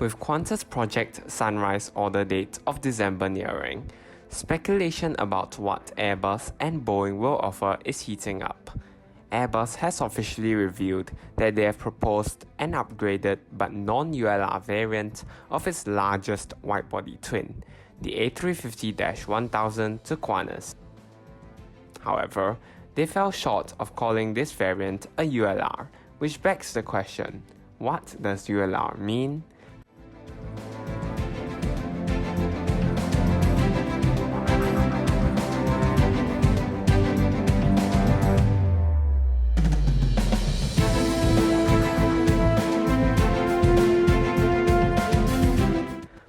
With Qantas Project Sunrise order date of December nearing, speculation about what Airbus and Boeing will offer is heating up. Airbus has officially revealed that they have proposed an upgraded but non-ULR variant of its largest wide-body twin, the A350-1000 to Qantas. However, they fell short of calling this variant a ULR, which begs the question, what does ULR mean?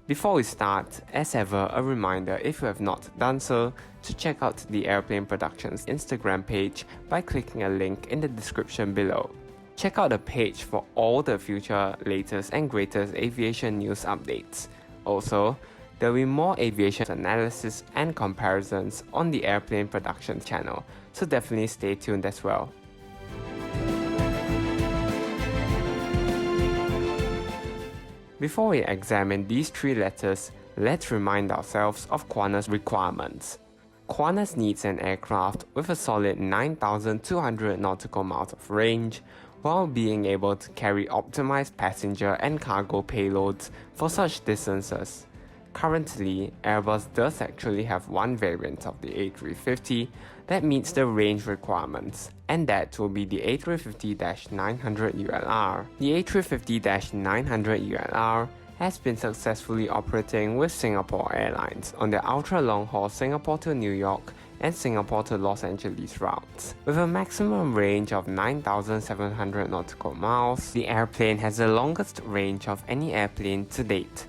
Before we start, as ever, a reminder if you have not done so, to check out the Airplane Productions Instagram page by clicking a link in the description below. Check out the page for all the future, latest and greatest aviation news updates. Also, there will be more aviation analysis and comparisons on the Airplane Productions channel, so definitely stay tuned as well. Before we examine these three letters, let's remind ourselves of Qantas' requirements. Qantas needs an aircraft with a solid 9,200 nautical miles of range, while being able to carry optimized passenger and cargo payloads for such distances. Currently, Airbus does actually have one variant of the A350 that meets the range requirements, and that will be the A350-900ULR. The A350-900ULR has been successfully operating with Singapore Airlines on their ultra-long-haul Singapore to New York and Singapore to Los Angeles routes. With a maximum range of 9,700 nautical miles, the airplane has the longest range of any airplane to date.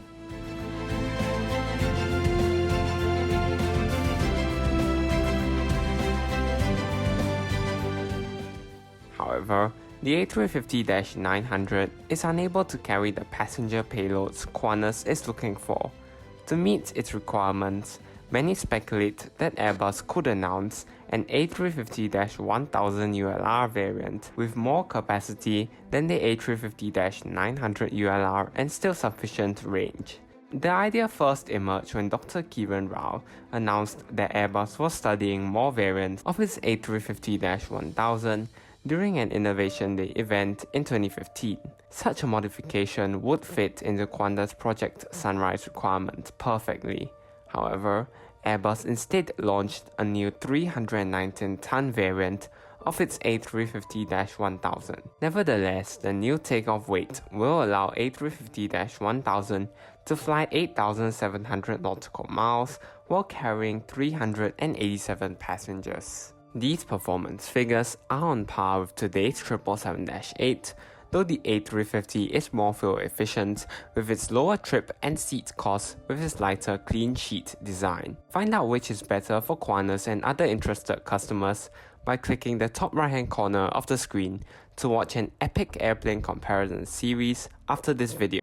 However, the A350-900 is unable to carry the passenger payloads Qantas is looking for. To meet its requirements, many speculate that Airbus could announce an A350-1000ULR variant with more capacity than the A350-900ULR and still sufficient range. The idea first emerged when Dr. Kiran Rao announced that Airbus was studying more variants of its A350-1000 during an Innovation Day event in 2015. Such a modification would fit into Qantas' Project Sunrise requirements perfectly. However, Airbus instead launched a new 319-ton variant of its A350-1000. Nevertheless, the new takeoff weight will allow A350-1000 to fly 8,700 nautical miles while carrying 387 passengers. These performance figures are on par with today's 777-8, though the A350 is more fuel efficient with its lower trip and seat costs with its lighter clean sheet design. Find out which is better for Qantas and other interested customers by clicking the top right hand corner of the screen to watch an epic airplane comparison series after this video.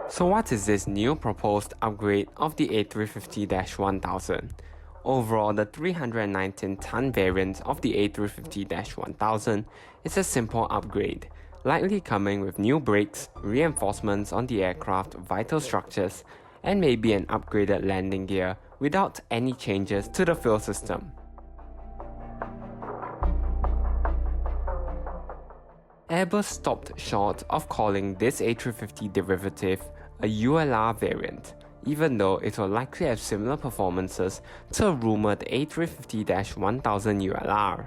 So what is this new proposed upgrade of the A350-1000? Overall, the 319-ton variant of the A350-1000 is a simple upgrade, likely coming with new brakes, reinforcements on the aircraft vital structures, and maybe an upgraded landing gear without any changes to the fuel system. Airbus stopped short of calling this A350 derivative a ULR variant, even though it will likely have similar performances to a rumoured A350-1000ULR.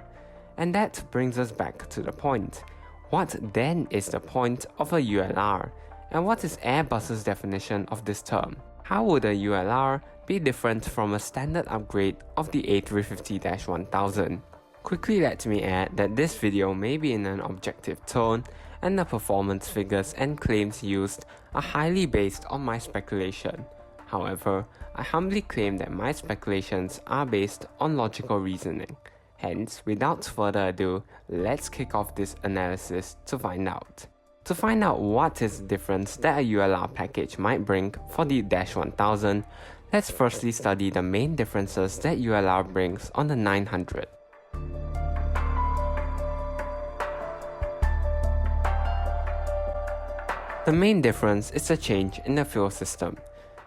And that brings us back to the point. What then is the point of a ULR? And what is Airbus's definition of this term? How would a ULR be different from a standard upgrade of the A350-1000? Quickly let me add that this video may be in an objective tone, and the performance figures and claims used are highly based on my speculation. However, I humbly claim that my speculations are based on logical reasoning. Hence, without further ado, let's kick off this analysis to find out. To find out what is the difference that a ULR package might bring for the -1000, Let's firstly study the main differences that ULR brings on the 900. The main difference is a change in the fuel system.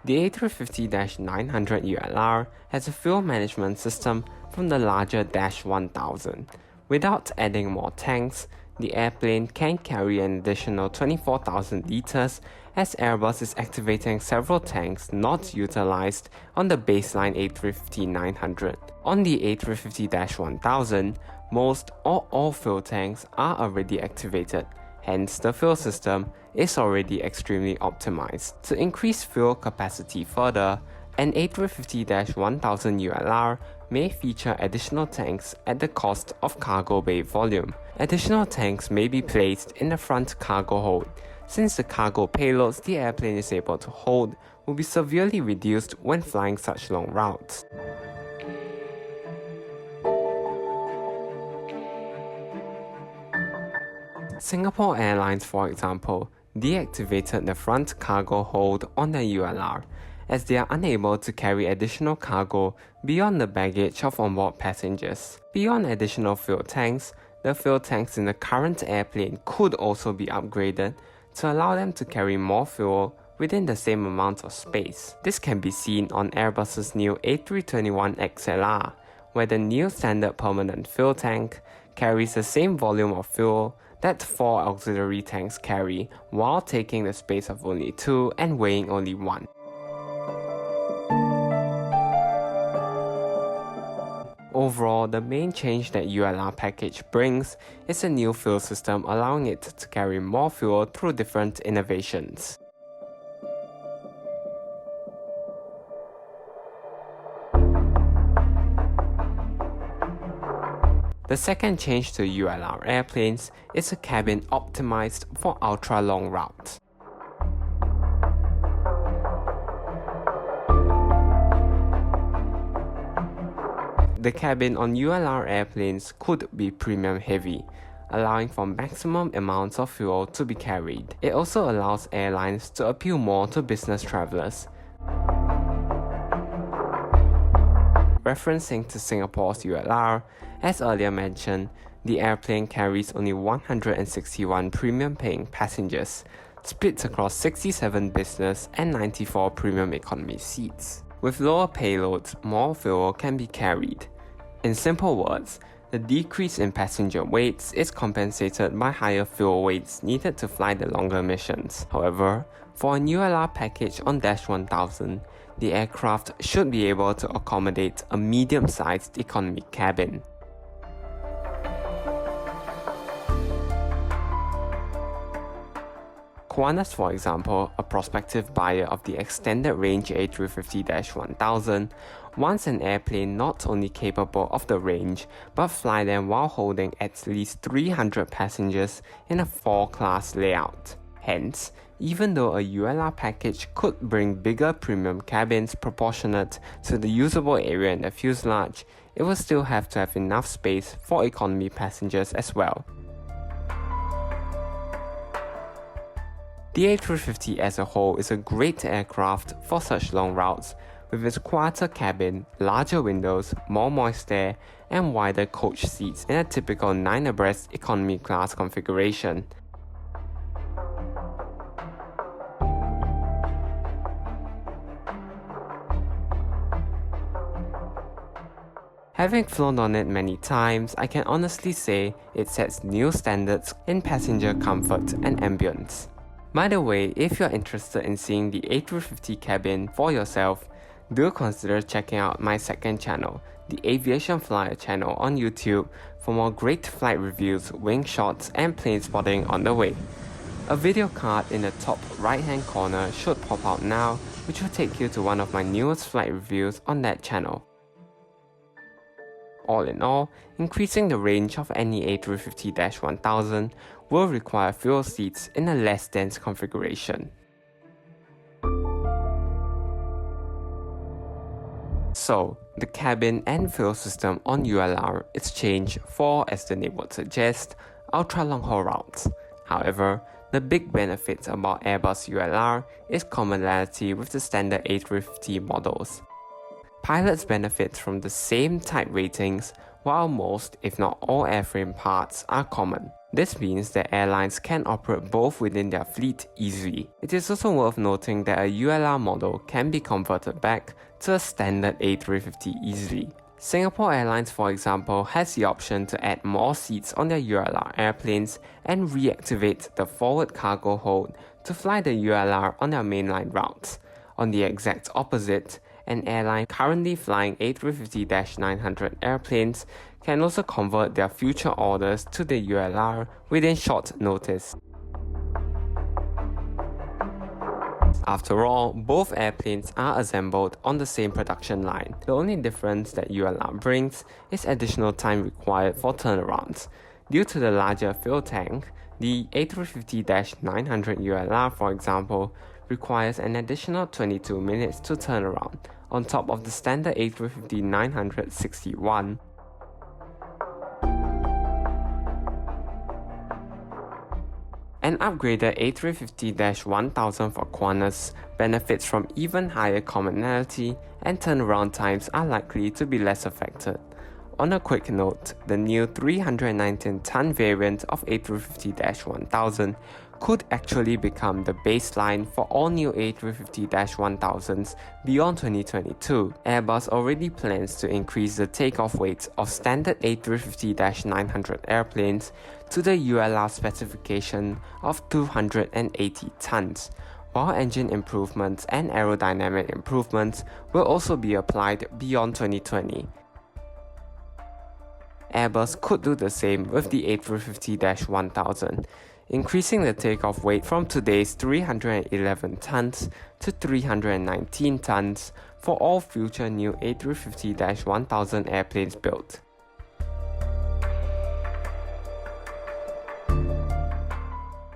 The A350-900ULR has a fuel management system from the larger Dash 1000. Without adding more tanks, the airplane can carry an additional 24,000 liters as Airbus is activating several tanks not utilized on the baseline A350-900. On the A350-1000, most or all fuel tanks are already activated. Hence, the fuel system is already extremely optimized. To increase fuel capacity further, an A350-1000ULR may feature additional tanks at the cost of cargo bay volume. Additional tanks may be placed in the front cargo hold, since the cargo payloads the airplane is able to hold will be severely reduced when flying such long routes. Singapore Airlines, for example, deactivated the front cargo hold on the ULR, as they are unable to carry additional cargo beyond the baggage of onboard passengers. Beyond additional fuel tanks, the fuel tanks in the current airplane could also be upgraded to allow them to carry more fuel within the same amount of space. This can be seen on Airbus's new A321XLR, where the new standard permanent fuel tank carries the same volume of fuel that 4 auxiliary tanks carry, while taking the space of only 2 and weighing only 1. Overall, the main change that ULR package brings is a new fuel system, allowing it to carry more fuel through different innovations. The second change to ULR airplanes is a cabin optimized for ultra-long routes. The cabin on ULR airplanes could be premium heavy, allowing for maximum amounts of fuel to be carried. It also allows airlines to appeal more to business travelers. Referencing to Singapore's ULR, as earlier mentioned, the airplane carries only 161 premium paying passengers, split across 67 business and 94 premium economy seats. With lower payloads, more fuel can be carried. In simple words, the decrease in passenger weights is compensated by higher fuel weights needed to fly the longer missions. However, for a ULR package on Dash 1000, the aircraft should be able to accommodate a medium-sized economy cabin. Qantas, for example, a prospective buyer of the extended range A350-1000, wants an airplane not only capable of the range, but fly them while holding at least 300 passengers in a 4-class layout. Hence, even though a ULR package could bring bigger premium cabins proportionate to the usable area in the fuselage, it will still have to have enough space for economy passengers as well. The A350 as a whole is a great aircraft for such long routes, with its quieter cabin, larger windows, more moist air, and wider coach seats in a typical 9 abreast economy class configuration. Having flown on it many times, I can honestly say it sets new standards in passenger comfort and ambience. By the way, if you're interested in seeing the A350 cabin for yourself, do consider checking out my second channel, the Aviation Flyer channel on YouTube, for more great flight reviews, wing shots, and plane spotting on the way. A video card in the top right hand corner should pop out now, which will take you to one of my newest flight reviews on that channel. All in all, increasing the range of any A350-1000 will require fuel seats in a less dense configuration. So, the cabin and fuel system on ULR is changed for, as the name would suggest, ultra-long haul routes. However, The big benefit about Airbus ULR is commonality with the standard A350 models. Pilots benefit from the same type ratings, while most, if not all airframe parts are common. This means that airlines can operate both within their fleet easily. It is also worth noting that a ULR model can be converted back to a standard A350 easily. Singapore Airlines, for example, has the option to add more seats on their ULR airplanes and reactivate the forward cargo hold to fly the ULR on their mainline routes. On the exact opposite, an airline currently flying A350-900 airplanes can also convert their future orders to the ULR within short notice. After all, both airplanes are assembled on the same production line. The only difference that ULR brings is additional time required for turnarounds. Due to the larger fuel tank, the A350-900 ULR, for example, requires an additional 22 minutes to turn around, on top of the standard A350-900 61. An upgraded A350-1000 for Qantas benefits from even higher commonality, and turnaround times are likely to be less affected. On a quick note, the new 319-ton variant of A350-1000 could actually become the baseline for all new A350-1000s beyond 2022. Airbus already plans to increase the takeoff weight of standard A350-900 airplanes to the ULR specification of 280 tons, while engine improvements and aerodynamic improvements will also be applied beyond 2020. Airbus could do the same with the A350-1000, increasing the takeoff weight from today's 311 tons to 319 tons for all future new A350-1000 airplanes built.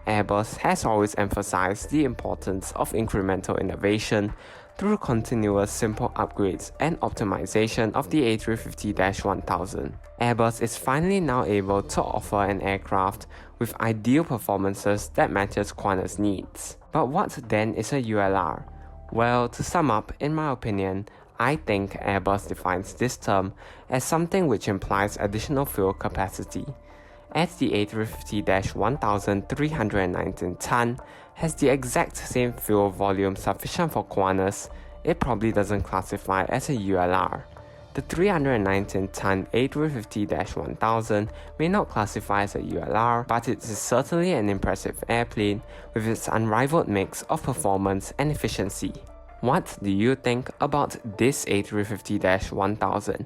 Airbus has always emphasized the importance of incremental innovation through continuous simple upgrades and optimization of the A350-1000. Airbus is finally now able to offer an aircraft with ideal performances that matches Qantas' needs. But what then is a ULR? Well, to sum up, in my opinion, I think Airbus defines this term as something which implies additional fuel capacity. As the A350-1000 319 ton has the exact same fuel volume sufficient for Qantas, it probably doesn't classify as a ULR. The 319-ton A350-1000 may not classify as a ULR, but it is certainly an impressive airplane with its unrivaled mix of performance and efficiency. What do you think about this A350-1000?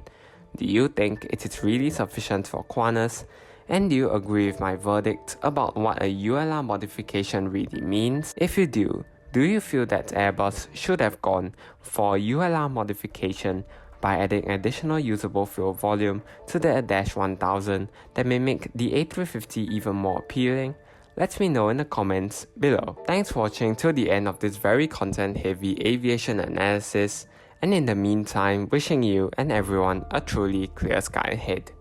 Do you think it is really sufficient for Qantas? And do you agree with my verdict about what a ULR modification really means? If you do you feel that Airbus should have gone for a ULR modification by adding additional usable fuel volume to the -1000 that may make the A350 even more appealing? Let me know in the comments below. Thanks for watching till the end of this very content-heavy aviation analysis, and in the meantime, wishing you and everyone a truly clear sky ahead.